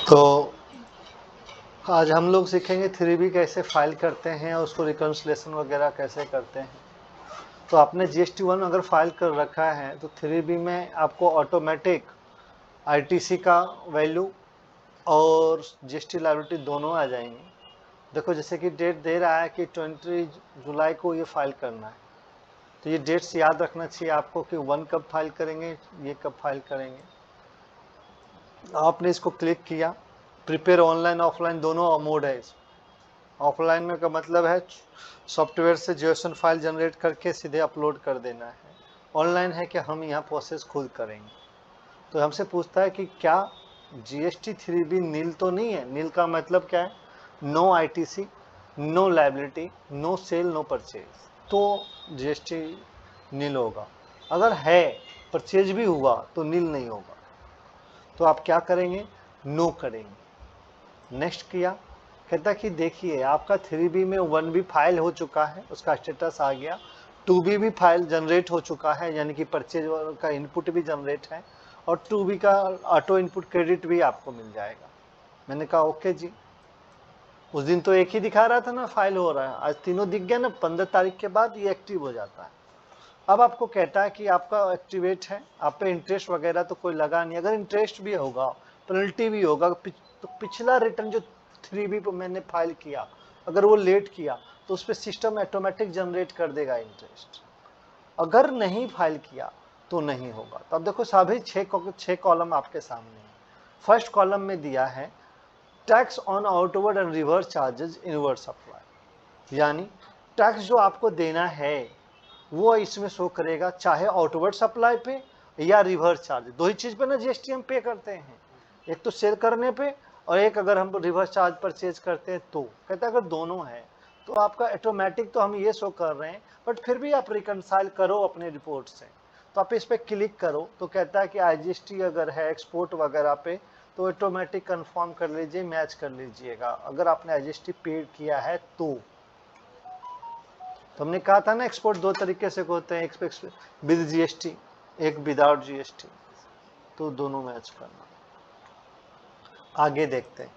तो आज हम लोग सीखेंगे 3B कैसे फाइल करते हैं और उसको रिकन्सिलेशन वगैरह कैसे करते हैं। तो आपने GST-1 अगर फाइल कर रखा है तो 3B में आपको ऑटोमेटिक ITC का वैल्यू और GST लायबिलिटी दोनों आ जाएंगे। देखो जैसे कि डेट दे रहा है कि 20 जुलाई को ये फाइल करना है, तो ये डेट्स याद रखना चाहिए आपको कि 1 कब फाइल करेंगे, ये कब फाइल करेंगे। आपने इसको क्लिक किया, प्रिपेयर ऑनलाइन ऑफलाइन दोनों मोड है। ऑफलाइन में का मतलब है सॉफ्टवेयर से JSON फाइल जनरेट करके सीधे अपलोड कर देना है। ऑनलाइन है कि हम यहाँ प्रोसेस खुद करेंगे। तो हमसे पूछता है कि क्या GST-3B नील तो नहीं है। नील का मतलब क्या है? No ITC, no liability, no sale, no purchase, तो GST नील होगा। अगर है परचेज भी हुआ तो नील नहीं होगा। तो आप क्या करेंगे? नो करेंगे। नेक्स्ट किया, कहता कि देखिए आपका 3B में 1B फाइल हो चुका है, उसका स्टेटस आ गया। 2B भी फाइल जनरेट हो चुका है, यानी कि परचेज का इनपुट भी जनरेट है, और 2B का ऑटो इनपुट क्रेडिट भी आपको मिल जाएगा। मैंने कहा ओके जी। उस दिन तो एक ही दिखा रहा था ना फाइल हो रहा है, आज तीनों दिख गया ना। 15 तारीख के बाद ये एक्टिव हो जाता है। अब आपको कहता है कि आपका एक्टिवेट है, आप पे इंटरेस्ट वगैरह तो कोई लगा नहीं। अगर इंटरेस्ट भी होगा, पेनल्टी भी होगा, तो पिछला रिटर्न जो 3B पे मैंने फाइल किया, अगर वो लेट किया तो उस पर सिस्टम ऑटोमेटिक जनरेट कर देगा इंटरेस्ट। अगर नहीं फाइल किया तो नहीं होगा। तो अब देखो सभी 6 कॉलम आपके सामने हैं। फर्स्ट कॉलम में दिया है tax on outward and reverse charges inward supply, यानी टैक्स जो आपको देना है वो इसमें शो करेगा, चाहे आउटवर्ड सप्लाई पे या रिवर्स चार्ज। दो ही चीज पे ना GST हम पे करते हैं, एक तो सेल करने पे और एक अगर हम रिवर्स चार्ज परचेज करते हैं। तो कहता है अगर दोनों है तो आपका ऑटोमेटिक तो हम ये शो कर रहे हैं, बट फिर भी आप रिकनसाइल करो अपने रिपोर्ट से। तो आप इस पर क्लिक करो तो कहता है कि IGST अगर है एक्सपोर्ट वगैरह पे तो ऑटोमेटिक कंफर्म कर लीजिए, मैच कर लीजिएगा अगर आपने IGST पेड किया है तो। हमने कहा था ना एक्सपोर्ट दो तरीके से होते हैं, एक विद GST, एक विदाउट GST, तो दोनों मैच करना। आगे देखते हैं,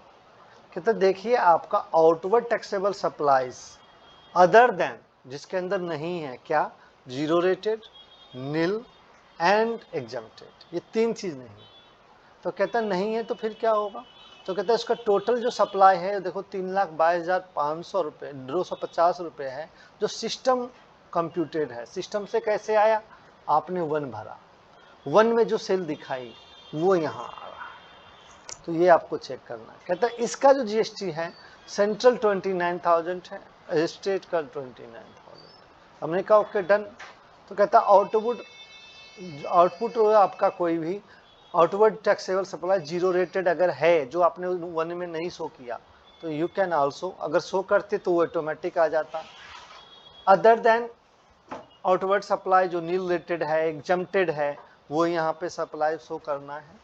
कहते देखिए आपका outward taxable supplies other than, जिसके अंदर नहीं है क्या, zero rated, nil and exempted, ये तीन चीज नहीं। तो कहता नहीं है तो फिर क्या होगा? तो कहता है इसका टोटल जो सप्लाई है देखो 3,22,500 रुपये, 250 रुपये है जो सिस्टम कंप्यूटेड है। सिस्टम से कैसे आया? आपने 1 भरा, 1 में जो सेल दिखाई वो यहाँ आ रहा है, तो ये आपको चेक करना है। कहता है इसका जो GST है सेंट्रल 29,000 है, स्टेट का 29,000। हमने कहा ओके डन। तो कहता आउटपुट आपका कोई भी outward taxable supply zero rated अगर है, जो आपने 1 में नहीं शो किया, तो यू कैन आल्सो, अगर शो करते तो वो ऑटोमेटिक आ जाता। अदर देन आउटवर्ड सप्लाई जो नील रेटेड है, एग्जम्प्टेड है, वो यहाँ पे सप्लाई शो करना है,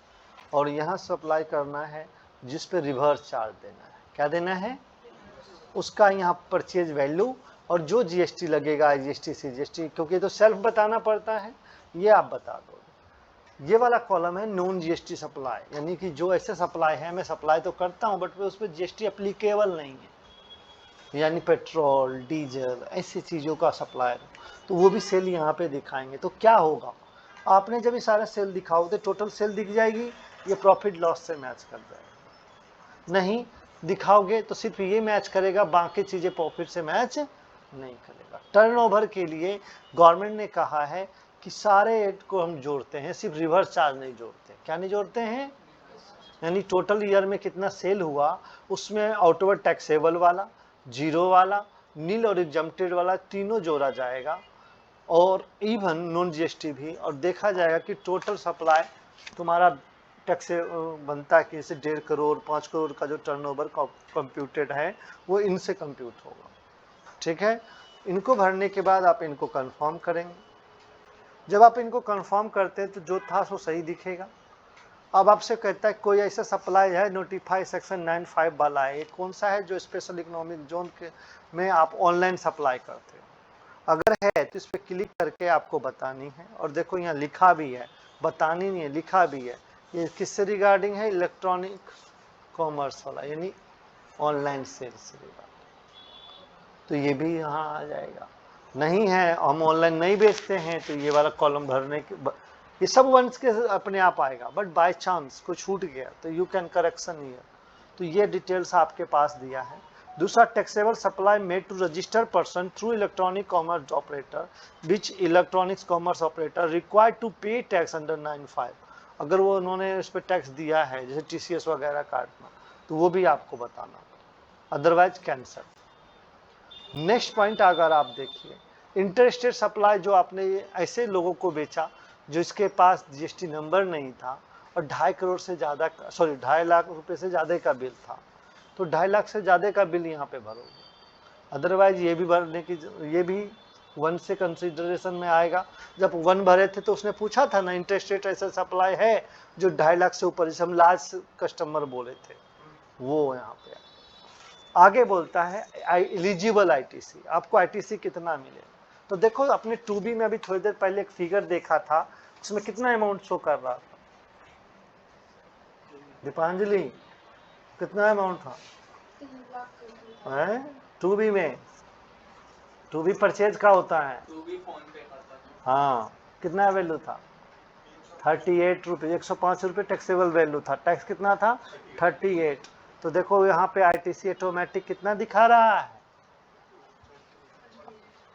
और यहाँ सप्लाई करना है जिस पे रिवर्स चार्ज देना है। क्या देना है? उसका यहाँ परचेज वैल्यू और जो GST लगेगा IGST CGST, क्योंकि ये तो सेल्फ बताना पड़ता है, ये आप बता दो। ये वाला कॉलम है नॉन GST सप्लाई, यानी कि जो ऐसे सप्लाई है, मैं सप्लाई तो करता हूं बट उस पर GST एप्लीकेबल नहीं है, यानी पेट्रोल डीजल ऐसी चीज़ों का सप्लाई, तो वो भी सेल यहाँ पे दिखाएंगे। तो क्या होगा, आपने जब ये सारा सेल दिखाओगे टोटल सेल दिख जाएगी, ये प्रॉफिट लॉस से मैच कर जाएगा। नहीं दिखाओगे तो सिर्फ ये मैच करेगा, बाकी चीज़ें प्रॉफिट से मैच नहीं करेगा। टर्नओवर के लिए गवर्नमेंट ने कहा है कि सारे एड को हम जोड़ते हैं, सिर्फ रिवर्स चार्ज नहीं जोड़ते। क्या नहीं जोड़ते हैं? यानी टोटल ईयर में कितना सेल हुआ उसमें आउटवर्ड टैक्सेबल वाला, जीरो वाला, नील और एग्जम्प्टेड वाला तीनों जोड़ा जाएगा, और इवन नॉन GST भी। और देखा जाएगा कि टोटल सप्लाई तुम्हारा टैक्स बनता है कि जैसे 1.5 करोड़ 5 करोड़ का जो टर्नओवर कंप्यूटेड है वो इनसे कंप्यूट होगा। ठीक है, इनको भरने के बाद आप इनको कंफर्म करेंगे। जब आप इनको कंफर्म करते हैं तो जो था सो सही दिखेगा। अब आपसे कहता है कोई ऐसा सप्लाई है नोटिफाई सेक्शन 95 वाला है, ये कौन सा है? जो स्पेशल इकोनॉमिक जोन के में आप ऑनलाइन सप्लाई करते हो। अगर है तो इस पर क्लिक करके आपको बतानी है, और देखो यहाँ लिखा भी है, बतानी नहीं है लिखा भी है। ये किससे रिगार्डिंग है? इलेक्ट्रॉनिक कॉमर्स वाला, यानी ऑनलाइन सेल्स की बात, तो ये भी यहाँ आ जाएगा। नहीं है, हम ऑनलाइन नहीं बेचते हैं, तो ये वाला कॉलम भरने के ये सब वंस के अपने आप आएगा। बट बाय चांस कुछ छूट गया तो यू कैन करेक्शन हियर। तो ये डिटेल्स आपके पास दिया है। दूसरा, taxable supply made to registered person through electronic commerce operator which electronics commerce operator required to pay tax under 9(5). अगर वो उन्होंने इस पर टैक्स दिया है, जैसे TCS वगैरह काटना, तो वो भी आपको बताना, अदरवाइज कैंसल। नेक्स्ट पॉइंट अगर आप देखिए, इंटरस्टेट सप्लाई, जो आपने ऐसे लोगों को बेचा जो इसके पास GST नंबर नहीं था और 2.5 करोड़ से ज़्यादा, सॉरी 2.5 लाख रुपए से ज़्यादा का बिल था, तो 2.5 लाख से ज़्यादा का बिल यहाँ पे भरोगे। अदरवाइज ये भी भरने की, ये भी 1 से कंसिडरेशन में आएगा। जब 1 भरे थे तो उसने पूछा था ना, इंटरस्टेट ऐसा सप्लाई है जो 2.5 लाख से ऊपर, जैसे हम लार्ज कस्टमर बोले थे, वो यहाँ पे आगे बोलता है एलिजिबल ITC, आपको ITC कितना मिलेगा। तो देखो, अपने 2B में अभी थोड़ी देर पहले एक फिगर देखा था, उसमें कितना अमाउंट शो कर रहा था दीपांजलि, कितना अमाउंट था 2B में? 2B परचेज का होता है, 2B फोन पे करता था। हाँ, कितना वैल्यू था? 38 रुपये, 105 रुपये टैक्सेबल वैल्यू था। टैक्स कितना था? 38। तो देखो यहाँ पे ITC ऑटोमेटिक कितना दिखा रहा है,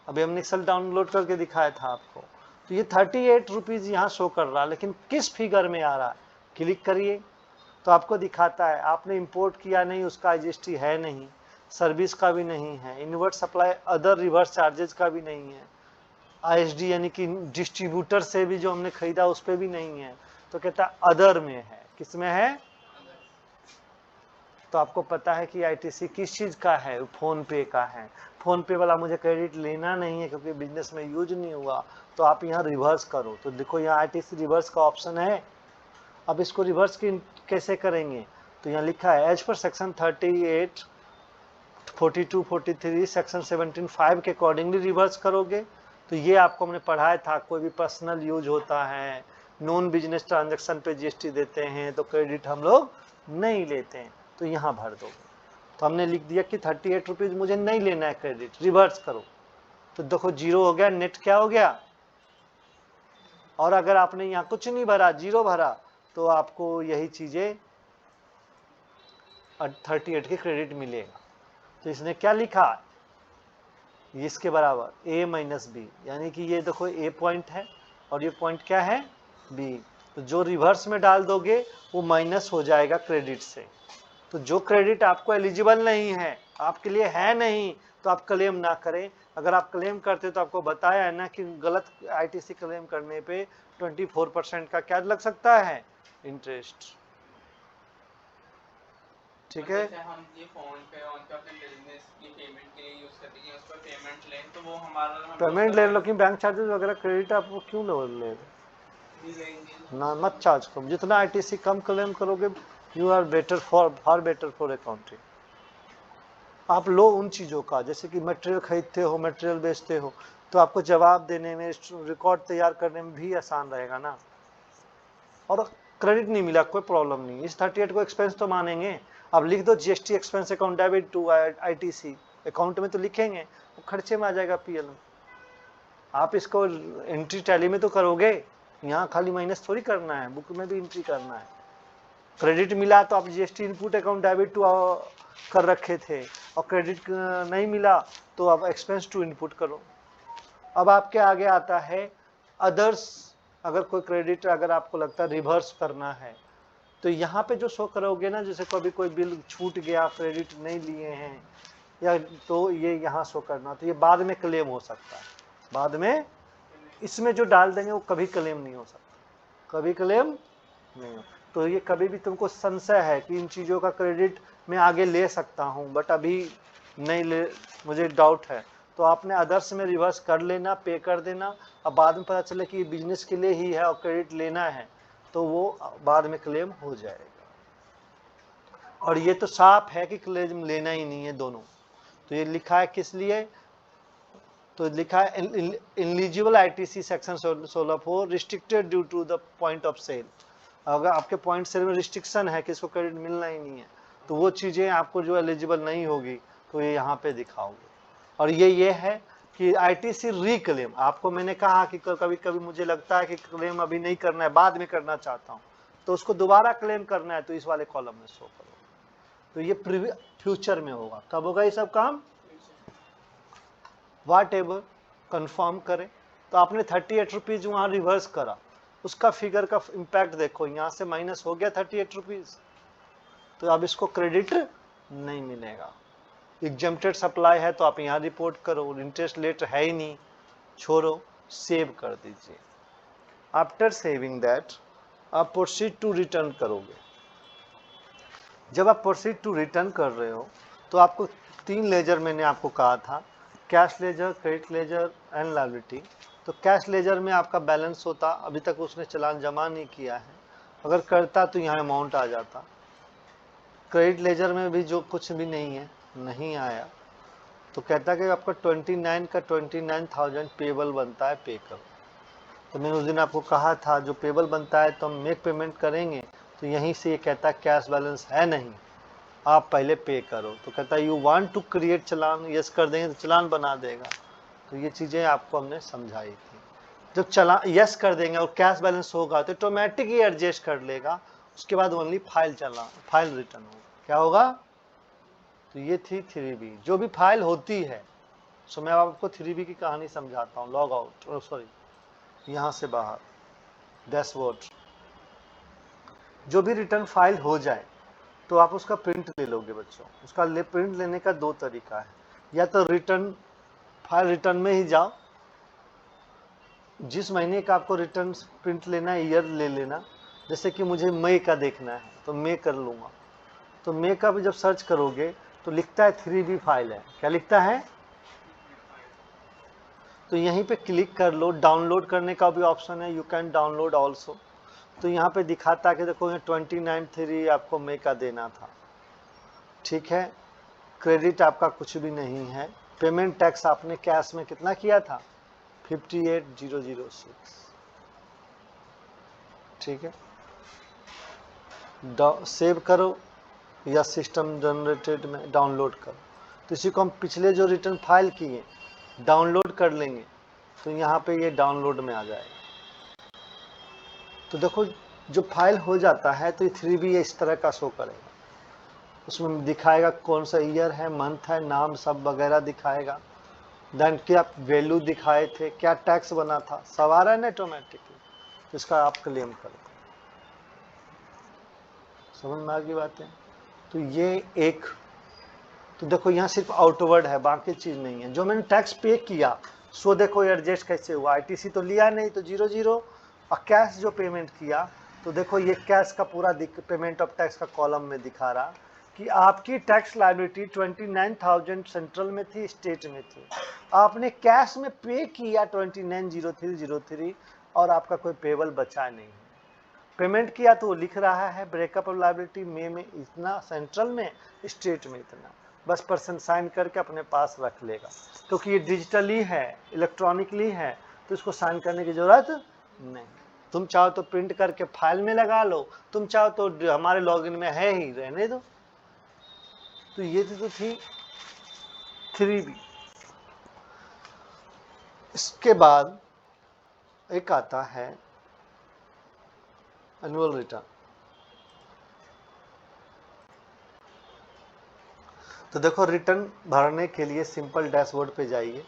अभी हमने एक्सेल डाउनलोड करके दिखाया था आपको। तो ये 38 रुपीज़ यहाँ शो कर रहा है, लेकिन किस फिगर में आ रहा है? क्लिक करिए तो आपको दिखाता है आपने इंपोर्ट किया नहीं, उसका GST है नहीं, सर्विस का भी नहीं है, inward supply other rivers charges का भी नहीं है, ISD यानी कि डिस्ट्रीब्यूटर से भी जो हमने खरीदा उस पर भी नहीं है, तो कहता है अदर में है। किस में है? तो आपको पता है कि ITC किस चीज़ का है? फोन पे का है। फोन पे वाला मुझे क्रेडिट लेना नहीं है क्योंकि बिजनेस में यूज नहीं हुआ, तो आप यहाँ रिवर्स करो। तो देखो यहाँ ITC रिवर्स का ऑप्शन है। अब इसको रिवर्स कैसे करेंगे? तो यहाँ लिखा है एज पर सेक्शन 38, 42, 43, सेक्शन 17(5) के अकॉर्डिंगली रिवर्स करोगे। तो ये आपको हमने पढ़ाया था, कोई भी पर्सनल यूज होता है, नॉन बिजनेस ट्रांजेक्शन पे GST देते हैं, तो क्रेडिट हम लोग नहीं लेते हैं, तो यहाँ भर दोगे। तो हमने लिख दिया कि 38 रुपीज़ मुझे नहीं लेना है क्रेडिट, रिवर्स करो। तो देखो 0 हो गया, नेट क्या हो गया। और अगर आपने यहाँ कुछ नहीं भरा, 0 भरा, तो आपको यही चीज़ें 38 के क्रेडिट मिलेगा। तो इसने क्या लिखा, इसके बराबर A माइनस B, यानी कि ये देखो A पॉइंट है और ये पॉइंट क्या है? B। तो जो रिवर्स में डाल दोगे वो माइनस हो जाएगा क्रेडिट से। तो जो क्रेडिट आपको एलिजिबल नहीं है, आपके लिए है नहीं, तो आप क्लेम ना करें। अगर आप क्लेम करते तो आपको बताया है ना कि गलत ITC क्लेम करने पे 24% का क्या लग सकता है? इंटरेस्ट। ठीक है, हम ये फोन पे और अपने बिजनेस की पेमेंट के लिए यूज करते हैं, उस पर पेमेंट लें तो वो हमारा पेमेंट ले लो, लेकिन बैंक चार्जेस वगैरह क्रेडिट आपको क्यों ले ना, मत चार्ज करो। जितना ITC कम क्लेम करोगे, you are better for better for accounting. आप लो उन चीज़ों का, जैसे कि मटेरियल खरीदते हो, मटेरियल बेचते हो, तो आपको जवाब देने में, रिकॉर्ड तैयार करने में भी आसान रहेगा ना। और क्रेडिट नहीं मिला, कोई प्रॉब्लम नहीं, इस 38 को एक्सपेंस तो मानेंगे। अब लिख दो GST expense account debit to ITC, account में तो लिखेंगे, वो खर्चे में आ जाएगा PL में। आप इसको एंट्री टैली में तो करोगे, यहाँ खाली माइनस थोड़ी करना है, बुक में भी एंट्री करना है। क्रेडिट मिला तो आप GST input account debit to कर रखे थे, और क्रेडिट नहीं मिला तो आप एक्सपेंस टू इनपुट करो। अब आपके आगे आता है अदर्स। अगर कोई क्रेडिट, अगर आपको लगता है रिवर्स करना है, तो यहाँ पे जो शो करोगे ना, जैसे कभी कोई बिल छूट गया, क्रेडिट नहीं लिए हैं या, तो ये यहाँ शो करना। तो ये बाद में क्लेम हो सकता है, बाद में इसमें जो डाल देंगे वो कभी क्लेम नहीं हो सकता, कभी क्लेम नहीं हो। तो ये कभी भी तुमको संशय है कि इन चीज़ों का क्रेडिट मैं आगे ले सकता हूँ बट अभी नहीं ले, मुझे डाउट है, तो आपने अदर्स में रिवर्स कर लेना, पे कर देना। अब बाद में पता चले कि बिजनेस के लिए ही है और क्रेडिट लेना है, तो वो बाद में क्लेम हो जाएगा। और ये तो साफ है कि क्लेम लेना ही नहीं है दोनों। तो ये लिखा है किस लिए? तो लिखा है eligible ITC section 16(4) restricted due to the point of sale. अगर आपके पॉइंट सेल में रिस्ट्रिक्शन है कि इसको क्रेडिट मिलना ही नहीं है, तो वो चीज़ें आपको जो एलिजिबल नहीं होगी तो ये यहाँ पे दिखाओगे। और ये है कि आईटीसी रीक्लेम, आपको मैंने कहा कि कभी कभी मुझे लगता है कि क्लेम अभी नहीं करना है, बाद में करना चाहता हूँ, तो उसको दोबारा क्लेम करना है तो इस वाले कॉलम में शो करो। तो ये फ्यूचर में होगा। कब होगा ये सब काम? वाट एवर कन्फर्म करें। तो आपने 38 रुपीज़ वहाँ रिवर्स करा, उसका फिगर का इम्पैक्ट देखो, यहाँ से माइनस हो गया 38 रुपीज़, तो अब इसको क्रेडिट नहीं मिलेगा। एग्जेम्प्टेड सप्लाई है तो आप यहाँ रिपोर्ट करो, इंटरेस्ट लेट है ही नहीं, छोड़ो, सेव कर दीजिए। आफ्टर सेविंग दैट आप प्रोसीड टू रिटर्न करोगे। जब आप प्रोसीड टू रिटर्न कर रहे हो तो आपको 3 लेजर मैंने आपको कहा था, cash ledger, credit ledger and liability. तो कैश लेजर में आपका बैलेंस होता, अभी तक उसने चालान जमा नहीं किया है, अगर करता तो यहाँ अमाउंट आ जाता। क्रेडिट लेजर में भी जो कुछ भी नहीं है, नहीं आया, तो कहता कि आपका 29 का 29,000 पेबल बनता है, पे करो। तो मैंने उस दिन आपको कहा था जो पेबल बनता है तो हम मेक पेमेंट करेंगे, तो यहीं से ये कहता है कैश बैलेंस है नहीं, आप पहले पे करो। तो कहता है you want to create challan, yes कर देंगे तो चलान बना देगा। तो ये चीज़ें आपको हमने समझाई थी। जब चलान यस कर देंगे और कैश बैलेंस होगा तो ऑटोमेटिक ही एडजस्ट कर लेगा, उसके बाद ओनली फाइल रिटर्न होगा। क्या होगा? तो ये थी 3B। जो भी फाइल होती है, सो मैं आपको 3B की कहानी समझाता हूँ। लॉग आउट, सॉरी, यहाँ से बाहर, डैशबोर्ड। जो भी रिटर्न फाइल हो जाए तो आप उसका प्रिंट ले लोगे बच्चों। उसका प्रिंट लेने का 2 तरीका है, या तो रिटर्न फाइल रिटर्न में ही जाओ, जिस महीने का आपको रिटर्न प्रिंट लेना है ईयर ले लेना। जैसे कि मुझे मई का देखना है तो मई कर लूँगा, तो मई का भी जब सर्च करोगे तो लिखता है 3B फाइल है। क्या लिखता है? तो यहीं पे क्लिक कर लो, डाउनलोड करने का भी ऑप्शन है, यू कैन डाउनलोड ऑल्सो। तो यहाँ पे दिखाता है कि देखो ये 29/3 आपको मई का देना था, ठीक है। क्रेडिट आपका कुछ भी नहीं है। पेमेंट टैक्स आपने कैश में कितना किया था? 58,006, ठीक है। सेव करो या सिस्टम जनरेटेड में डाउनलोड करो। तो इसी को हम पिछले जो रिटर्न फाइल किए डाउनलोड कर लेंगे, तो यहाँ पे ये डाउनलोड में आ जाएगा। तो देखो जो फाइल हो जाता है तो ये 3B इस तरह का शो करेगा, उसमें दिखाएगा कौन सा ईयर है, मंथ है, नाम सब वगैरह दिखाएगा। देन क्या वैल्यू दिखाए थे, क्या टैक्स बना था, सब आ रहा है ना ऑटोमेटिकली, तो इसका आप क्लेम करो। समझ में आ गई बातें? तो ये एक, तो देखो यहाँ सिर्फ आउटवर्ड है, बाकी चीज़ नहीं है। जो मैंने टैक्स पे किया सो देखो एडजस्ट कैसे हुआ, आईटीसी तो लिया नहीं तो 0 और कैश जो पेमेंट किया तो देखो ये कैश का पूरा पेमेंट ऑफ टैक्स का कॉलम में दिखा रहा कि आपकी टैक्स लायबिलिटी 29,000 सेंट्रल में थी, स्टेट में थी, आपने कैश में पे किया 29,0303 और आपका कोई पेबल बचा नहीं है। पेमेंट किया तो वो लिख रहा है ब्रेकअप ऑफ लायबिलिटी मई में इतना, सेंट्रल में, स्टेट में इतना, बस पर्सन साइन करके अपने पास रख लेगा, क्योंकि ये डिजिटली है, इलेक्ट्रॉनिकली है, तो इसको साइन करने की जरूरत नहीं। तुम चाहो तो प्रिंट करके फाइल में लगा लो, तुम चाहो तो हमारे लॉगिन में है ही, रहने दो। तो ये तो थी 3B। इसके बाद एक आता है एनुअल रिटर्न। तो देखो रिटर्न भरने के लिए सिंपल डैशबोर्ड पे जाइए,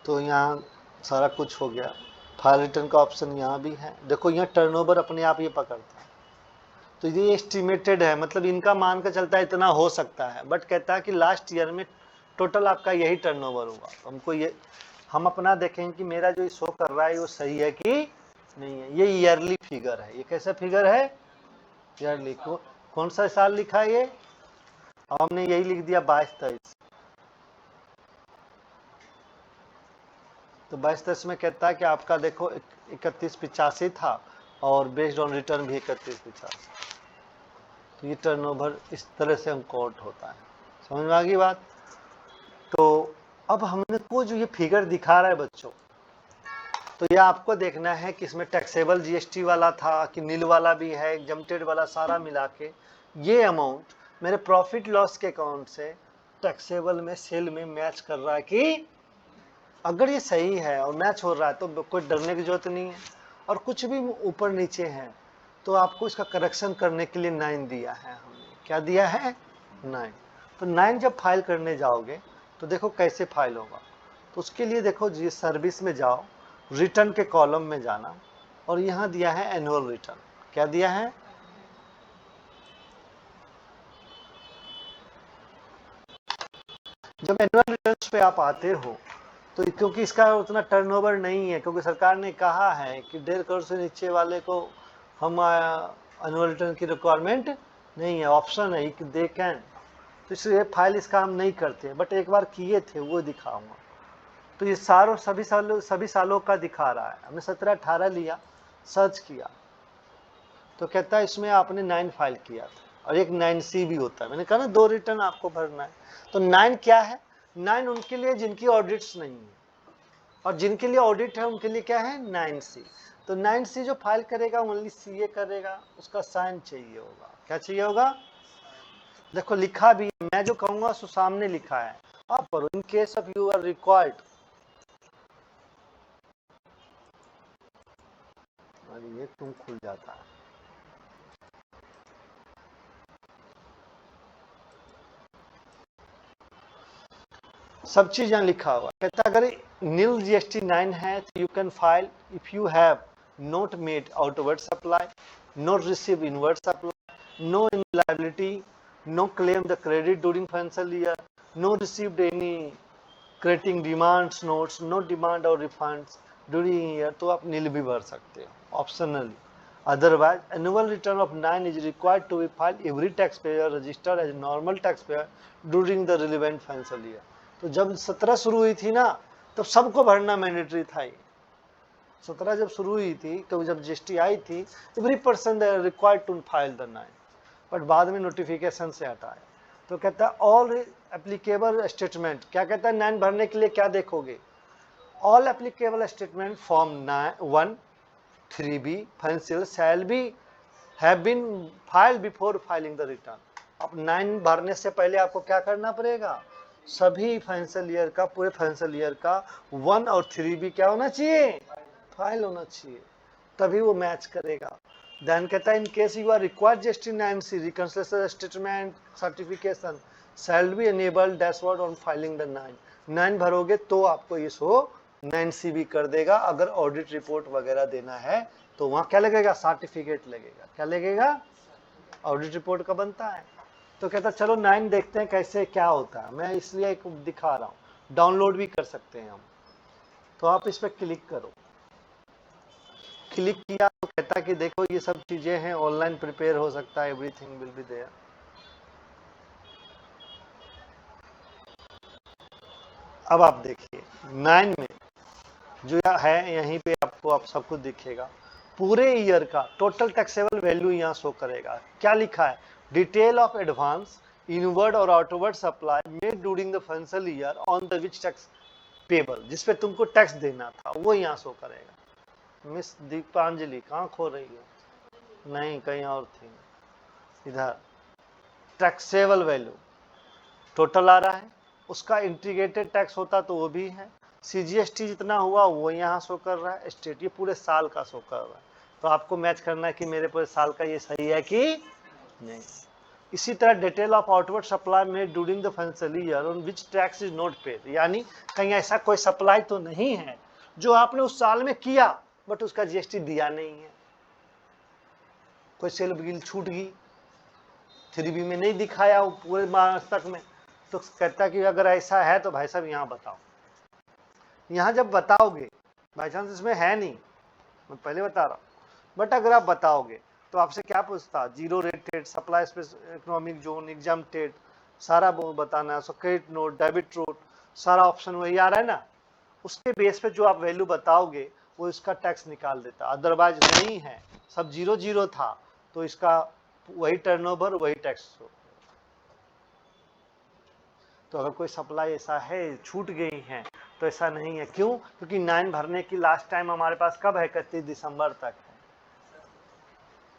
तो यहाँ सारा कुछ हो गया। फाइल रिटर्न का ऑप्शन यहाँ भी है। देखो यहाँ टर्नओवर अपने आप ये पकड़ता है, तो ये एस्टिमेटेड है, मतलब इनका मान का चलता है इतना हो सकता है, बट कहता है कि लास्ट ईयर में टोटल आपका यही टर्नओवर होगा। तो हमको ये, हम अपना देखें कि मेरा जो शो कर रहा है वो सही है कि नहीं है। ये ईयरली फिगर है। ये कैसा फिगर है? ईयरली। कौन सा साल लिखा है ये? अब हमने यही लिख दिया 22-23। तो 22-23 में कहता है कि आपका देखो 3185 था और बेस्ड ऑन रिटर्न भी 3185। तो ये टर्नओवर इस तरह से काउंट होता है। समझ में आ गई बात? तो अब हमने को जो ये फिगर दिखा रहा है बच्चों, तो यह आपको देखना है कि इसमें टैक्सेबल जीएसटी वाला था कि नील वाला भी है, एग्जम्प्टेड वाला, सारा मिला के ये अमाउंट मेरे प्रॉफिट लॉस के अकाउंट से टैक्सेबल में सेल में मैच कर रहा है कि अगर ये सही है और मैच हो रहा है तो कोई डरने की जरूरत नहीं है। और कुछ भी ऊपर नीचे है तो आपको इसका करेक्शन करने के लिए 9 दिया है हमने। क्या दिया है? 9। तो 9 जब फाइल करने जाओगे तो देखो कैसे फाइल होगा। तो उसके लिए देखो जी सर्विस में जाओ, रिटर्न के कॉलम में जाना और यहाँ दिया है एनुअल रिटर्न। क्या दिया है? जब एनुअल रिटर्न पे आप आते हो तो क्योंकि इसका उतना टर्नओवर नहीं है, क्योंकि सरकार ने कहा है कि 1.5 करोड़ से नीचे वाले को हम एनुअल रिटर्न की रिक्वायरमेंट नहीं है, ऑप्शन है कि दे कैन। तो इसलिए फाइल इसका हम नहीं करते, बट एक बार किए थे वो दिखाऊंगा। तो ये सभी सालों का दिखा रहा है। हमने 17-18 लिया, सर्च किया तो कहता है इसमें आपने 9 फाइल किया था और एक 9C भी होता है। मैंने कहा ना 2 रिटर्न आपको भरना है। तो 9 क्या है? 9 उनके लिए जिनकी ऑडिट्स नहीं है, और जिनके लिए ऑडिट है उनके लिए क्या है? 9C। तो 9C जो फाइल करेगा ओनली CA करेगा, उसका साइन चाहिए होगा। क्या चाहिए होगा? देखो लिखा भी है, मैं जो कहूंगा सो सामने लिखा है, आप पढ़ो। In case of you are required, ये तुम खुल जाता है। सब चीज यहाँ लिखा हुआ। कहता है अगर नील GST 9 है तो you can file if you have not made outward supply, not receive inward supply, no liability, no claim the credit during financial year, no received any crediting demands notes, no demand और refunds during year, तो आप nil भी भर सकते हो optionally. Otherwise, annual return of 9 is required to be filed every taxpayer registered as normal taxpayer during the relevant financial year. तो जब 17 शुरू हुई थी ना तब सबको भरना मैंडेटरी था। ये 17 जब शुरू हुई थी, तो जब GST आई थी, every person required to file the 9, but बाद में नोटिफिकेशन से हटाया। तो कहता है ऑल एप्लीकेबल स्टेटमेंट, क्या कहता है 9 भरने के लिए क्या देखोगे? All applicable statement form 1 3B financial shall be have been filed before filing the return. अब 9 भरने से पहले आपको क्या करना पड़ेगा? सभी फाइनेंशियल ईयर का, पूरे फाइनेंशियल ईयर का 1 और 3B क्या होना चाहिए? फाइल होना चाहिए, तभी वो मैच करेगा। देन कहता है in case you are required GST 9C reconciliation statement certification shall be enabled dashboard on filing the 9 भरोगे तो आपको ये शो 9C भी कर देगा। अगर ऑडिट रिपोर्ट वगैरह देना है तो वहां क्या लगेगा? सर्टिफिकेट लगेगा। क्या लगेगा? ऑडिट रिपोर्ट का बनता है। तो कहता चलो 9 देखते हैं कैसे क्या होता है। मैं इसलिए एक दिखा रहा हूँ, डाउनलोड भी कर सकते हैं हम। तो आप इस पर क्लिक करो। क्लिक किया तो कहता कि देखो ये सब चीजें हैं, ऑनलाइन प्रिपेयर हो सकता है, एवरीथिंग विल बी देयर। अब आप देखिए 9 में जो है यहीं पे आपको आप सब कुछ दिखेगा, पूरे ईयर का टोटल टैक्सेबल वैल्यू यहाँ शो करेगा। क्या लिखा है? डिटेल ऑफ एडवांस इनवर्ड और outward supply made during the financial year on the which tax payable, जिसपे तुमको टैक्स देना था वो यहाँ शो करेगा। मिस दीपांजलि कहाँ खो रही हो? नहीं, कहीं और थी। इधर टैक्सेबल वैल्यू टोटल आ रहा है, उसका इंटीग्रेटेड टैक्स होता तो वो भी है, CGST जितना हुआ वो यहाँ शो कर रहा है, स्टेट ये पूरे साल का शो कर रहा है। तो आपको मैच करना है कि मेरे पूरे साल का ये सही है कि नहीं। इसी तरह detail of outward supply made during the financial year on which tax is not paid, यानी कहीं ऐसा कोई सप्लाई तो नहीं है जो आपने उस साल में किया बट उसका GST दिया नहीं है। कोई सेल बिल छूट गई, 3B में नहीं दिखाया वो पूरे मास तक में, तो कहता कि अगर ऐसा है तो भाई साहब यहाँ बताओ। यहाँ जब बताओगे, बाई चांस इसमें है नहीं, मैं पहले बता रहा हूँ, बट अगर आप बताओगे तो आपसे क्या पूछता? Zero rated, supply economic zone, exempted, सारा बताना है। क्रेडिट नोट, डेबिट नोट, सारा ऑप्शन वही आ रहा है ना। उसके बेस पे जो आप वैल्यू बताओगे वो इसका टैक्स निकाल देता। अदरवाइज नहीं है, सब 0-0 था तो इसका वही टर्नओवर वही टैक्स। तो अगर कोई सप्लाई ऐसा है छूट गई है तो ऐसा नहीं है। क्यों? क्योंकि 9 भरने की लास्ट टाइम हमारे पास कब है? 31 दिसंबर तक है,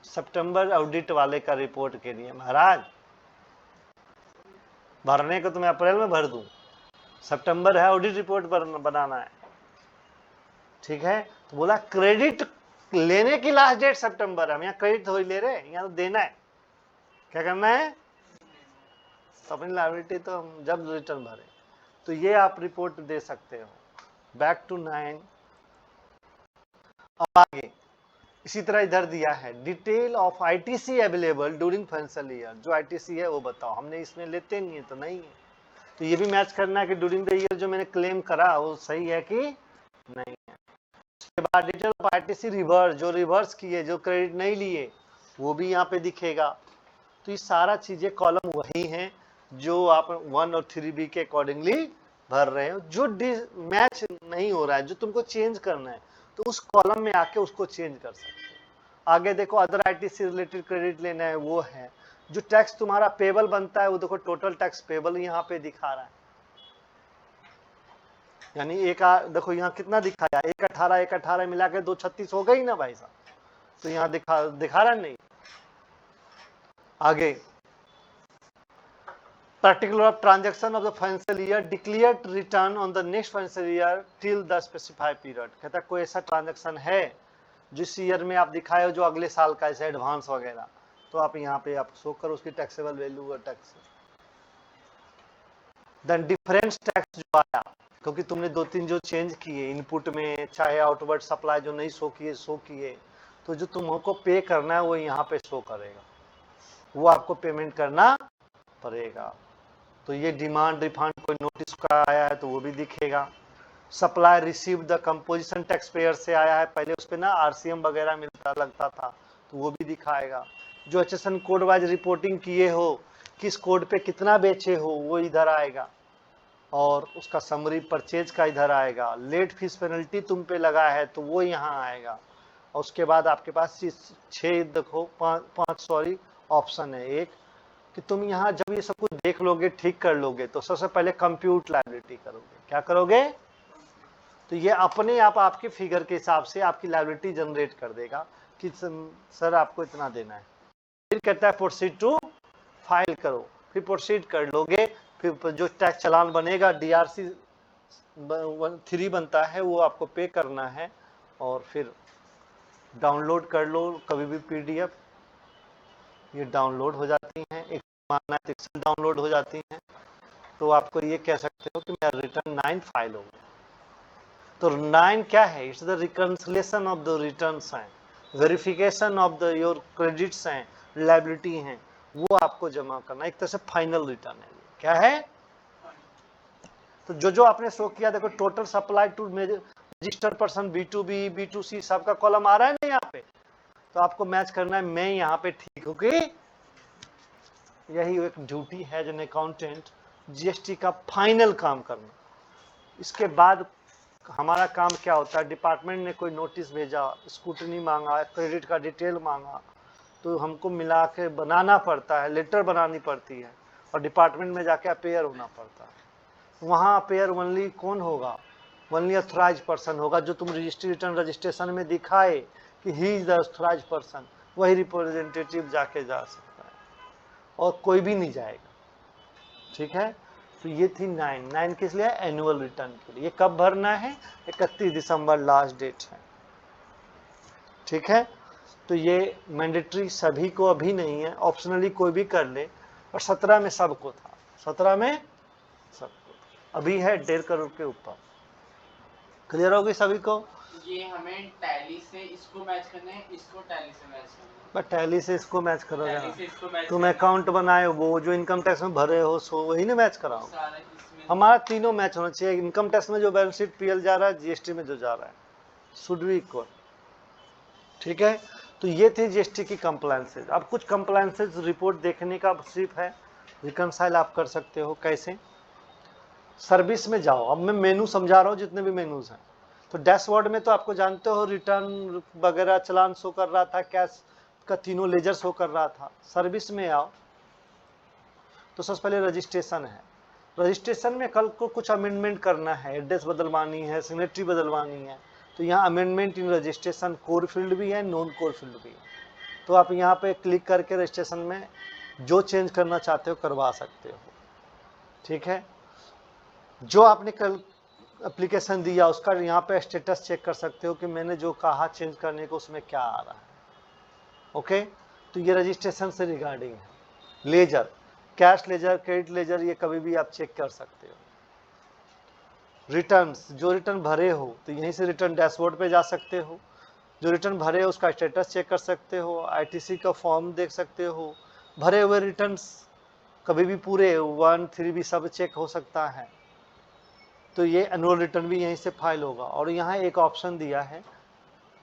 सितंबर ऑडिट वाले का रिपोर्ट के लिए। महाराज भरने को तो मैं अप्रैल में भर दूं, सितंबर है ऑडिट रिपोर्ट बनाना है, ठीक है। तो बोला क्रेडिट लेने की लास्ट डेट सितंबर है, हम यहाँ क्रेडिट थोड़ी ले रहे, यहाँ तो देना है। क्या करना है? तो अपनी लायबिलिटी तो हम जब रिटर्न भरे, तो ये आप रिपोर्ट दे सकते हो। Back to 9। अब आगे इसी तरह इधर दिया है detail of ITC available during financial year. जो आईटीसी है वो बताओ, हमने इसमें लेते नहीं है तो नहीं है, तो ये भी मैच करना है कि ड्यूरिंग द ईयर जो मैंने क्लेम करा वो सही है कि नहीं है। उसके बाद डिटेल ऑफ आईटीसी रिवर्स, जो रिवर्स किए, जो क्रेडिट नहीं लिए, वो भी यहाँ पे दिखेगा। तो ये सारा चीजें कॉलम वही हैं जो आप 1 और 3B के अकॉर्डिंगली भर रहे हो। जो मैच नहीं हो रहा है, जो तुमको चेंज करना है, तो उस कॉलम में आके उसको चेंज कर सकते हो। आगे देखो अदर आईटीसी रिलेटेड क्रेडिट लेना है, वो है। जो टैक्स तुम्हारा पेबल बनता है वो देखो टोटल टैक्स पेबल यहाँ पे दिखा रहा है, यानी देखो यहाँ कितना दिखाया, 118 मिला के 236 हो गई ना भाई साहब, तो यहाँ दिखा रहा नहीं। आगे particular of transaction of the financial year declared return on the next financial year till the specified period। कहता है कोई ऐसा ट्रांजैक्शन है जिस ईयर में आप दिखाए हो जो अगले साल का, ऐसे एडवांस वगैरह, तो आप यहाँ पे आप शो करो उसकी टैक्सेबल वैल्यू और टैक्स। देन डिफरेंस टैक्स जो आया, क्योंकि तुमने 2-3 जो चेंज किए इनपुट में, चाहे आउटवर्ड सप्लाई जो नहीं शो किए, तो जो तुमको पे करना है वो यहाँ पे शो करेगा, वो आपको पेमेंट करना पड़ेगा। तो ये डिमांड रिफंड कोई नोटिस का आया है तो वो भी दिखेगा। Supply receive the composition tax payer से आया है, पहले उस पर ना आरसीएम वगैरह मिलता लगता था, तो वो भी दिखाएगा। जो एचएसएन कोड वाइज रिपोर्टिंग किए हो, किस कोड पे कितना बेचे हो, वो इधर आएगा, और उसका समरी परचेज का इधर आएगा। लेट फीस पेनल्टी तुम पे लगा है तो वो यहाँ आएगा। और उसके बाद आपके पास 6 देखो 5 सॉरी ऑप्शन है। एक कि तुम यहाँ जब ये सब कुछ देख लोगे, ठीक कर लोगे, तो सबसे पहले कंप्यूट लायबिलिटी करोगे। क्या करोगे? तो ये अपने आप आपके फिगर के हिसाब से आपकी लायबिलिटी जनरेट कर देगा कि सर आपको इतना देना है। फिर कहता है प्रोसीड टू फाइल करो, फिर प्रोसीड कर लोगे। फिर जो टैक्स चालान बनेगा DRC 3 बनता है, वो आपको पे करना है, और फिर डाउनलोड कर लो कभी भी PDF, ये डाउनलोड हो जाती हैं। एक माना है एक्सेल डाउनलोड हो जाती हैं, तो आपको ये कह सकते हो कि मेरा रिटर्न 9 फाइल हो गया। तो 9 क्या है? It's the reconciliation of the returns हैं, verification of the your credits हैं, लायबिलिटी हैं, वो आपको जमा करना, एक तरह से फाइनल रिटर्न है। क्या है? तो जो आपने शो किया, देखो total supply to registered person B2B B2C सबका कॉलम आ रहा है ना यहाँ पे, तो आपको मैच करना है मैं यहाँ पे ठीक हूँ कि यही एक ड्यूटी है जो अकाउंटेंट GST का फाइनल काम करना। इसके बाद हमारा काम क्या होता है? डिपार्टमेंट ने कोई नोटिस भेजा, स्क्रूटनी मांगा, क्रेडिट का डिटेल मांगा, तो हमको मिला के बनाना पड़ता है, लेटर बनानी पड़ती है, और डिपार्टमेंट में जाके अपेयर होना पड़ता है। वहाँ अपेयर ओनली कौन होगा? ओनली ऑथराइज पर्सन होगा, जो तुम रजिस्ट्री रिटर्न रजिस्ट्रेशन में दिखाए कि he is the authorise person, वही रिप्रेजेंटेटिव जाके जा सकता है, और कोई भी नहीं जाएगा। ठीक है, तो ये थी 9 किस लिए? एनुअल रिटर्न के लिए। ये कब भरना है? 31 दिसंबर लास्ट डेट है। ठीक है, तो ये मैंडेटरी सभी को अभी नहीं है, ऑप्शनली कोई भी कर ले, और 17 में सबको था, 17 में सबको, अभी है 1.5 करोड़ के ऊपर। क्लियर होगी सभी को? ये हमें टैली से इसको मैच करना है, इसको टैली से मैच करना है। बट टैली से इसको मैच करोगे टैली से इसको मैच तुम करना अकाउंट बनाए, वो जो इनकम टैक्स में भरे हो सो वही ना मैच कराओ। सारा इसमें हमारा तीनों मैच होना चाहिए, इनकम टैक्स में जो बैलेंस शीट PL जा रहा है, GST में जो जा रहा है, शुड बी इक्वल। ठीक है, तो ये थी GST की कंप्लायंसेज। अब कुछ कंप्लायंसेज रिपोर्ट देखने का सिर्फ है, रिकंसाइल आप कर सकते हो। कैसे? सर्विस में जाओ, अब मैं मेनू समझा रहा हूँ, जितने भी मेनूज हैं। तो डैशबोर्ड में तो आपको जानते हो रिटर्न वगैरह चलान शो कर रहा था, कैश का तीनों लेजर शो कर रहा था। सर्विस में आओ तो सबसे पहले रजिस्ट्रेशन है। रजिस्ट्रेशन में कल को कुछ अमेंडमेंट करना है, एड्रेस बदलवानी है, सिग्नेचरी बदलवानी है, तो यहाँ amendment in registration core field भी है, नॉन कोर फील्ड भी है। तो आप यहाँ पे क्लिक करके रजिस्ट्रेशन में जो चेंज करना चाहते हो करवा सकते हो। ठीक है, जो आपने कल एप्लीकेशन दिया उसका यहाँ पे स्टेटस चेक कर सकते हो कि मैंने जो कहा चेंज करने को उसमें क्या आ रहा है। ओके, तो ये रजिस्ट्रेशन से रिगार्डिंग है। Ledger, cash ledger, credit ledger, ये कभी भी आप चेक कर सकते हो। रिटर्न्स, जो रिटर्न भरे हो तो यहीं से रिटर्न डैशबोर्ड पे जा सकते हो, जो रिटर्न भरे हो उसका स्टेटस चेक कर सकते हो, आईटीसी का फॉर्म देख सकते हो, भरे हुए रिटर्न्स कभी भी पूरे 1, 3 भी सब चेक हो सकता है। तो ये एनुअल रिटर्न भी यहीं से फाइल होगा। और यहाँ एक ऑप्शन दिया है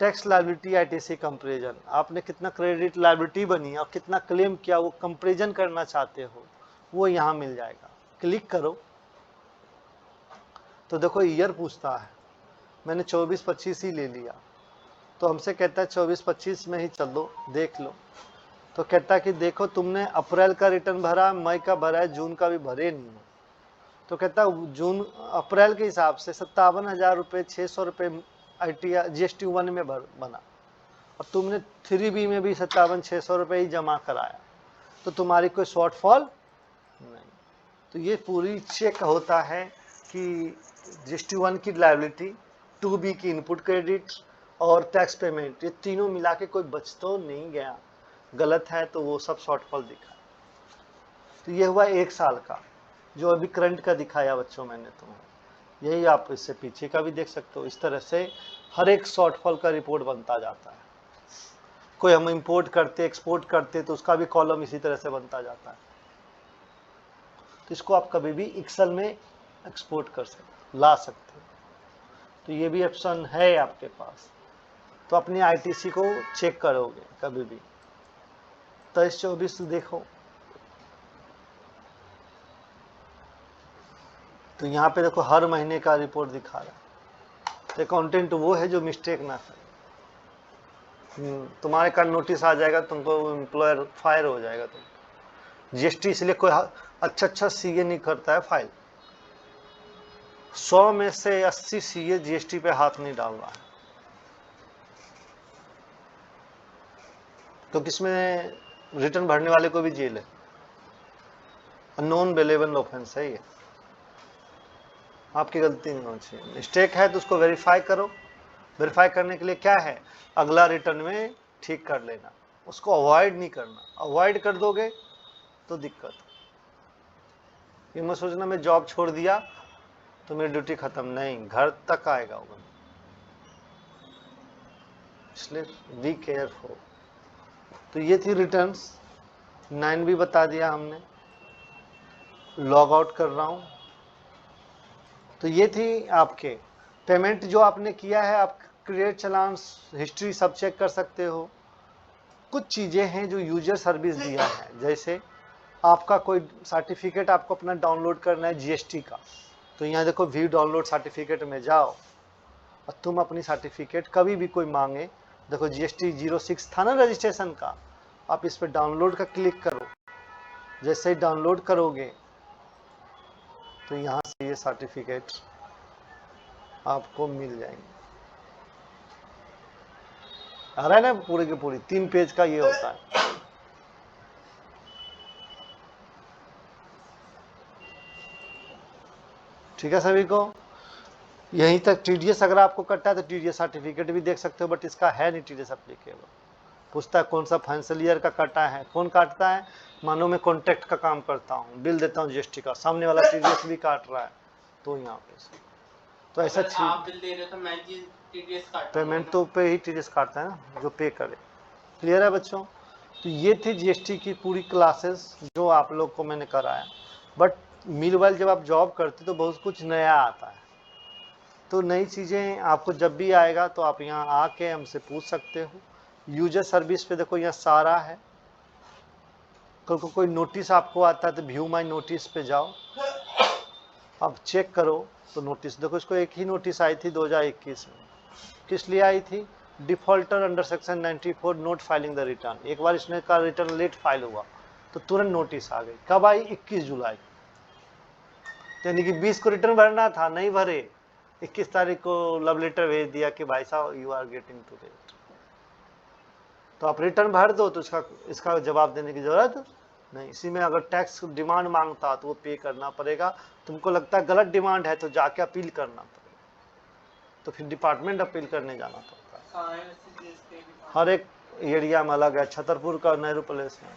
टैक्स लायबिलिटी आईटीसी कंपेरिजन, आपने कितना क्रेडिट लायबिलिटी बनी और कितना क्लेम किया वो कंपेरिजन करना चाहते हो, वो यहाँ मिल जाएगा। क्लिक करो तो देखो ईयर पूछता है, मैंने 24-25 ही ले लिया, तो हमसे कहता है 24-25 में ही चलो देख लो। तो कहता है कि देखो तुमने अप्रैल का रिटर्न भरा, मई का भरा है, जून का भी भरे नहीं हो। तो कहता है जून अप्रैल के हिसाब से 57,000 रुपये, 600 रुपये ITR GST 1 में बना, और तुमने 3B में भी 57,600 रुपये ही जमा कराया, तो तुम्हारी कोई शॉर्टफॉल नहीं। तो ये पूरी चेक होता है कि GST 1 की लायबिलिटी, 2B की इनपुट क्रेडिट और टैक्स पेमेंट, ये तीनों मिला के कोई बच तो नहीं गया, गलत है तो वो सब शॉर्टफॉल दिखा। तो ये हुआ 1 साल का, जो अभी करंट का दिखाया बच्चों मैंने तुम्हें, यही आप इससे पीछे का भी देख सकते हो। इस तरह से हर एक शॉर्टफॉल का रिपोर्ट बनता जाता है। कोई हम इंपोर्ट करते, एक्सपोर्ट करते, तो उसका भी कॉलम इसी तरह से बनता जाता है। तो इसको आप कभी भी एक्सेल में एक्सपोर्ट कर सकते, ला सकते हो। तो ये भी ऑप्शन है आपके पास। तो अपनी आईटीसी को चेक करोगे कभी भी। 23-24 देखो, तो यहाँ पे देखो हर महीने का रिपोर्ट दिखा रहा है। तो अकाउंटेंट वो है जो मिस्टेक ना करे। तुम्हारे का नोटिस आ जाएगा, तुमको एम्प्लॉयर फायर हो जाएगा। तुम जीएसटी इसलिए कोई अच्छा सीए नहीं करता है फाइल। 100 में से 80 सीए जीएसटी पे हाथ नहीं डाल रहा है, क्योंकि इसमें रिटर्न भरने वाले को भी जेल है। नॉन वेलेबल ऑफेंस है ये, आपकी गलती नहीं होनी चाहिए। मिस्टेक है तो उसको वेरीफाई करो। वेरीफाई करने के लिए क्या है, अगला रिटर्न में ठीक कर लेना, उसको अवॉइड नहीं करना। अवॉइड कर दोगे तो दिक्कत। ये मत सोचना मैं जॉब छोड़ दिया तो मेरी ड्यूटी खत्म, नहीं, घर तक आएगा वो। इसलिए बी केयरफुल। तो ये थी रिटर्न्स। 9 भी बता दिया हमने। लॉग आउट कर रहा हूं। तो ये थी आपके पेमेंट जो आपने किया है। आप क्रेडिट चालान हिस्ट्री सब चेक कर सकते हो। कुछ चीजें हैं जो यूजर सर्विस दिया है, जैसे आपका कोई सर्टिफिकेट आपको अपना डाउनलोड करना है जीएसटी का, तो यहाँ देखो व्यू डाउनलोड सर्टिफिकेट में जाओ और तुम अपनी सर्टिफिकेट कभी भी कोई मांगे, देखो GST 06 था ना रजिस्ट्रेशन का, आप इस पर डाउनलोड का क्लिक करो। जैसे ही डाउनलोड करोगे तो यहाँ से ये सर्टिफिकेट आपको मिल जाएंगे। आ रहा है ना, पूरे के पूरी 3 पेज का ये होता है। ठीक है सभी को। यहीं तक TDS अगर आपको कटता है तो TDS सर्टिफिकेट भी देख सकते हो, बट इसका है नहीं TDS एप्लीकेबल। पूछता है कौन सा फाइनेंशियल ईयर का काटा है, कौन काटता है, मानो मैं कॉन्ट्रैक्ट का काम करता हूँ, बिल देता हूँ GST का, सामने वाला TDS भी काट रहा है, तो यहाँ पे तो ऐसा आप बिल दे रहे हो तो मैं TDS काटता हूँ, पेमेंट तो पे ही TDS काटता है ना, जो पे करे। क्लियर है बच्चों। तो ये थी GST की पूरी क्लासेस जो आप लोग को मैंने कराया। बट मीनवाइल जब आप जॉब करते तो बहुत कुछ नया आता है, तो नई चीज़ें आपको जब भी आएगा तो आप यहाँ आके हमसे पूछ सकते हो। यूजर सर्विस पे देखो यहाँ सारा है। कोई नोटिस आपको आता है तो व्यू माई नोटिस पे जाओ, अब चेक करो तो नोटिस देखो। इसको एक ही नोटिस आई थी 2021 में, किस लिए आई थी, defaulter under section 94 note filing the return. एक बार इसने का रिटर्न लेट फाइल हुआ तो तुरंत नोटिस आ गई। कब आई, 21 जुलाई। यानी कि 20 को रिटर्न भरना था, नहीं भरे, 21 तारीख को लव लेटर भेज दिया कि भाई साहब you are getting to late, तो आप रिटर्न भर दो, तो इसका जवाब देने की जरूरत नहीं। इसी में अगर टैक्स डिमांड मांगता तो वो पे करना पड़ेगा। तुमको लगता है गलत डिमांड है तो जाके अपील करना पड़ेगा, तो फिर डिपार्टमेंट अपील करने जाना पड़ता है। हर एक एरिया में अलग है। छतरपुर का नेहरू प्लेस में,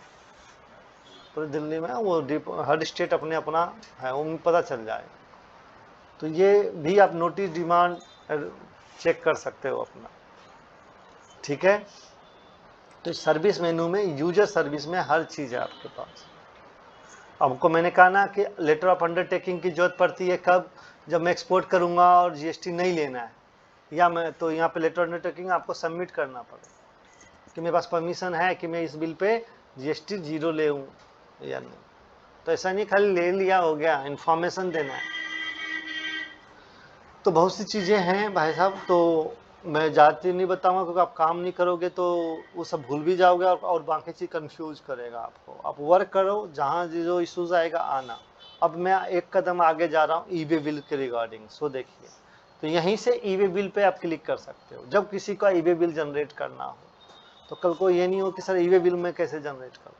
पूरी दिल्ली में वो हर स्टेट अपने अपना है, वो पता चल जाएगा। तो ये भी आप नोटिस डिमांड चेक कर सकते हो अपना, ठीक है। तो सर्विस मेनू में यूजर सर्विस में हर चीज़ है आपके पास। आपको मैंने कहा ना कि लेटर ऑफ अंडरटेकिंग की जरूरत पड़ती है कब, जब मैं एक्सपोर्ट करूंगा और जीएसटी नहीं लेना है, या मैं तो यहाँ पे लेटर अंडरटेकिंग आपको सबमिट करना पड़ेगा कि मेरे पास परमिशन है कि मैं इस बिल पे जीएसटी 0 ले या नहीं। तो ऐसा नहीं खाली ले लिया हो गया, इंफॉर्मेशन देना है। तो बहुत सी चीज़ें हैं भाई साहब, तो मैं ज़्यादा नहीं बताऊंगा क्योंकि आप काम नहीं करोगे तो वो सब भूल भी जाओगे और बाकी चीज़ कंफ्यूज करेगा आपको। आप वर्क करो, जहाँ जो इश्यूज आएगा आना। अब मैं एक कदम आगे जा रहा हूँ ई वे बिल के रिगार्डिंग। सो देखिए, तो यहीं से ई वे बिल पे आप क्लिक कर सकते हो जब किसी का ई वे बिल जनरेट करना हो। तो कल को ये नहीं हो कि सर ई वे बिल मैं कैसे जनरेट करूँ,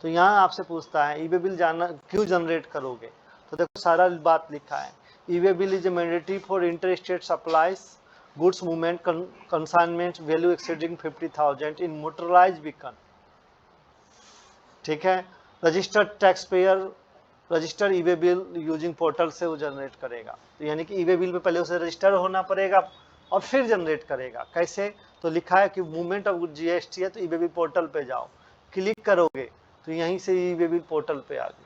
तो यहाँ आपसे पूछता है ई वे बिल जानना क्यों जनरेट करोगे, तो देखो सारा बात लिखा है। E-way bill is a mandatory for interstate supplies, goods movement, consignment value exceeding 50,000 in motorized vehicle, ठीक है। Registered tax payer register e-way bill using portal से वो जनरेट करेगा। तो यानी कि ई-वे बिल पे पहले उसे रजिस्टर होना पड़ेगा और फिर जनरेट करेगा। कैसे, तो लिखा है कि मूवमेंट ऑफ जीएसटी है तो ई-वे बिल पोर्टल पे जाओ, क्लिक करोगे तो यहीं से ई-वे बिल पोर्टल पे आ गए।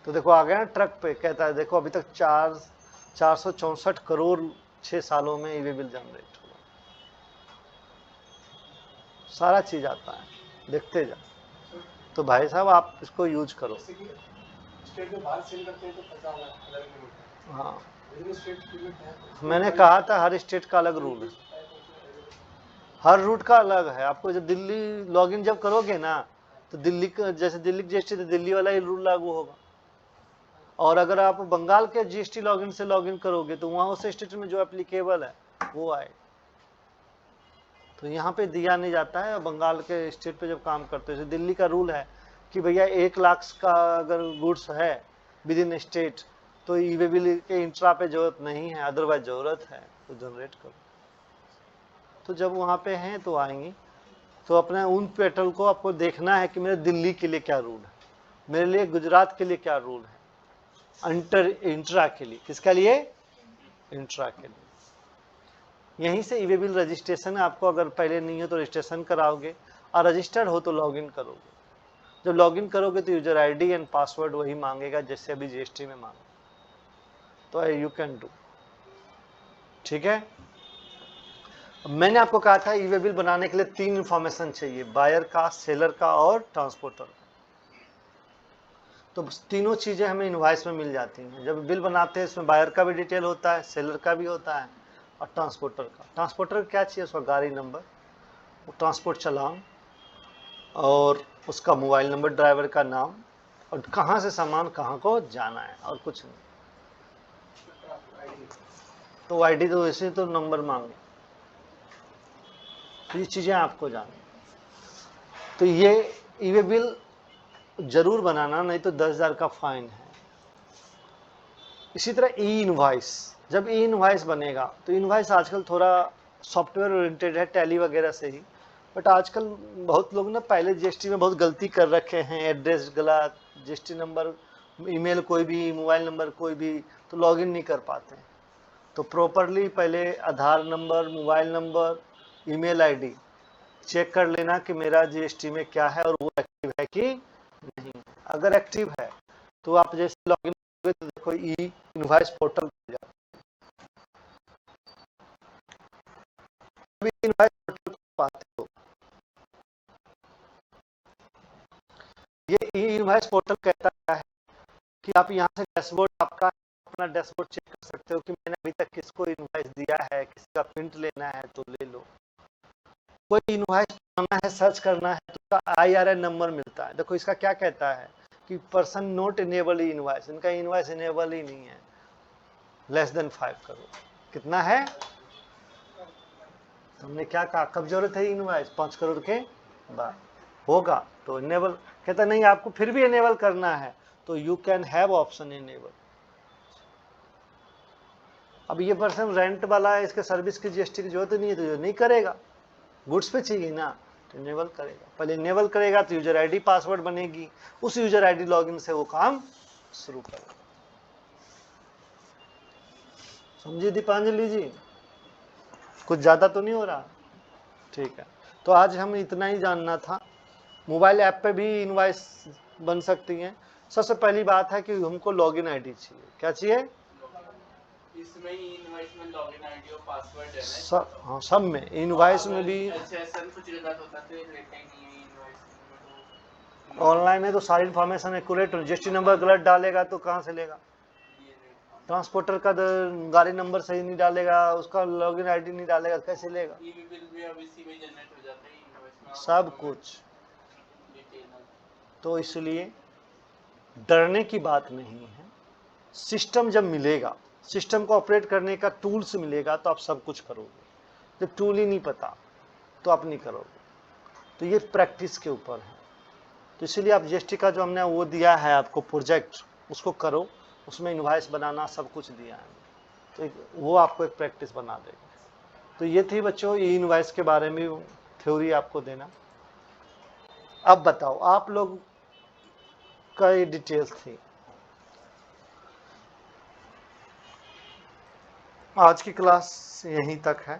तो देखो आ गया ना ट्रक पे, कहता है देखो अभी तक 464 करोड़ 6 सालों में ई-वे बिल जनरेट हुआ। सारा चीज आता है, देखते जा। तो भाई साहब आप इसको यूज करो। स्टेट में बाहर सेल करते हैं तो पता होगा अलग लिमिट है। हाँ, स्टेट लिमिट है, मैंने कहा था हर स्टेट का अलग रूल है, हर रूट का अलग है। आपको जब दिल्ली लॉगिन जब करोगे ना, तो दिल्ली का जैसे दिल्ली जीएसटी तो दिल्ली वाला ही रूल लागू होगा। और अगर आप बंगाल के जीएसटी लॉगिन से लॉगिन करोगे तो वहां उस स्टेट में जो एप्लीकेबल है वो आए। तो यहाँ पे दिया नहीं जाता है। बंगाल के स्टेट पे जब काम करते हैं, दिल्ली का रूल है कि भैया 1 लाख का अगर गुड्स है विद इन स्टेट तो ई-वे बिल के इंट्रा पे जरूरत नहीं है, अदरवाइज जरूरत है तो जनरेट करो। तो जब वहाँ पे हैं तो आएंगे। तो अपने उन पेट्रोल को आपको देखना है कि मेरे दिल्ली के लिए क्या रूल है, मेरे लिए गुजरात के लिए क्या रूल है, इंट्रा के लिए, किसके लिए, इंट्रा के लिए। यहीं से ई-वे बिल रजिस्ट्रेशन आपको अगर पहले नहीं हो तो रजिस्ट्रेशन कराओगे, और रजिस्टर्ड हो तो लॉगिन करोगे। जब लॉगिन करोगे तो यूजर आईडी एंड पासवर्ड वही मांगेगा जैसे अभी जीएसटी में मांगा, तो यू कैन डू, ठीक है। मैंने आपको कहा था ई-वे बिल बनाने के लिए 3 इंफॉर्मेशन चाहिए, बायर का, सेलर का और ट्रांसपोर्टर का। तो तीनों चीजें हमें इनवॉइस में मिल जाती हैं। जब बिल बनाते हैं इसमें बायर का भी डिटेल होता है, सेलर का भी होता है और ट्रांसपोर्टर का। ट्रांसपोर्टर क्या चाहिए, उसका गाड़ी नंबर, ट्रांसपोर्ट चालान और उसका मोबाइल नंबर, ड्राइवर का नाम और कहाँ से सामान कहाँ को जाना है, और कुछ नहीं। तो आईडी तो वैसे तो नंबर मांगे, तो ये चीजें आपको जाननी। तो ये ई-वे बिल जरूर बनाना, नहीं तो 10,000 का फाइन है। इसी तरह ई इनवॉइस, जब ई इनवॉइस बनेगा तो इनवॉइस आजकल थोड़ा सॉफ्टवेयर ओरिएंटेड है, टैली वगैरह से ही। बट आजकल बहुत लोग ना पहले जीएसटी में बहुत गलती कर रखे हैं, एड्रेस गलत, जीएसटी नंबर, ईमेल कोई भी, मोबाइल नंबर कोई भी, तो लॉगिन नहीं कर पाते हैं। तो प्रॉपरली पहले Aadhaar number, mobile number, email ID check कर लेना कि मेरा जीएसटी में क्या है और वो एक्टिव है कि नहीं। अगर एक्टिव है तो आप जैसे लॉगिन करोगे तो देखो ई इनवॉइस पोर्टल पे जाओ, इनवॉइस पोर्टल पाते हो। ये ई इनवॉइस पोर्टल कहता है कि आप यहाँ से डैशबोर्ड, आपका अपना डैशबोर्ड चेक कर सकते हो कि मैंने अभी तक किसको इनवॉइस दिया है, किसका प्रिंट लेना है तो ले लो। कोई इनवॉइस बनाना है, सर्च करना है तो IRN नंबर मिलता है। देखो इसका क्या कहता है कि पर्सन नॉट इनेबल इनवॉइस, इनका इनवॉइस इनेबल ही नहीं है, लेस देन 5 करोड़। कितना है? हमने क्या कहा, कब जरूरत है इनवॉइस? 5 करोड़ के बाद होगा तो इनेबल। कहता नहीं आपको फिर भी इनेबल करना है तो you can have option enable. अब ये पर्सन रेंट वाला है, इसके सर्विस की GST की जरूरत नहीं है तो जो नहीं करेगा, गुड्स पे चाहिए ना, तो इनेबल करेगा। पहले इनेबल करेगा तो यूजर आईडी पासवर्ड बनेगी, उस यूजर आईडी लॉगिन से वो काम शुरू करेगा। समझिए दीपांजलि जी? कुछ ज्यादा तो नहीं हो रहा? ठीक है, तो आज हम इतना ही जानना था। मोबाइल ऐप पे भी इनवॉइस बन सकती हैं। सबसे पहली बात है कि हमको लॉगिन आईडी चाहिए। क्या चाहिए? इसमें ही इनवॉइस में लॉगिन आईडी और पासवर्ड है ना? सब, हाँ सब में, इनवॉइस में भी। SSN कुछ गलत होता तो ये लेते ही नहीं है इनवॉइस में। ऑनलाइन है तो सारी इन्फॉर्मेशन एक्यूरेट, GST नंबर गलत डालेगा तो कहाँ से लेगा? ट्रांसपोर्टर का गाड़ी नंबर सही नहीं डालेगा, उसका लॉगिन आईडी नहीं डालेगा, कैसे लेगा? ईबी बिल भी अब इसी में जनरेट हो जाता है इनवॉइस में, सब कुछ। तो इसलिए डरने की बात नहीं है। सिस्टम जब मिलेगा, सिस्टम को ऑपरेट करने का टूल्स मिलेगा तो आप सब कुछ करोगे। जब टूल ही नहीं पता तो आप नहीं करोगे। तो ये प्रैक्टिस के ऊपर है। तो इसलिए आप GST का जो हमने वो दिया है आपको प्रोजेक्ट, उसको करो, उसमें इनवॉइस बनाना सब कुछ दिया है, तो वो आपको एक प्रैक्टिस बना देगा। तो ये थी बच्चों ई इनवॉइस के बारे में थ्योरी आपको देना। अब बताओ आप लोग का ये डिटेल्स थी। आज की क्लास यहीं तक है।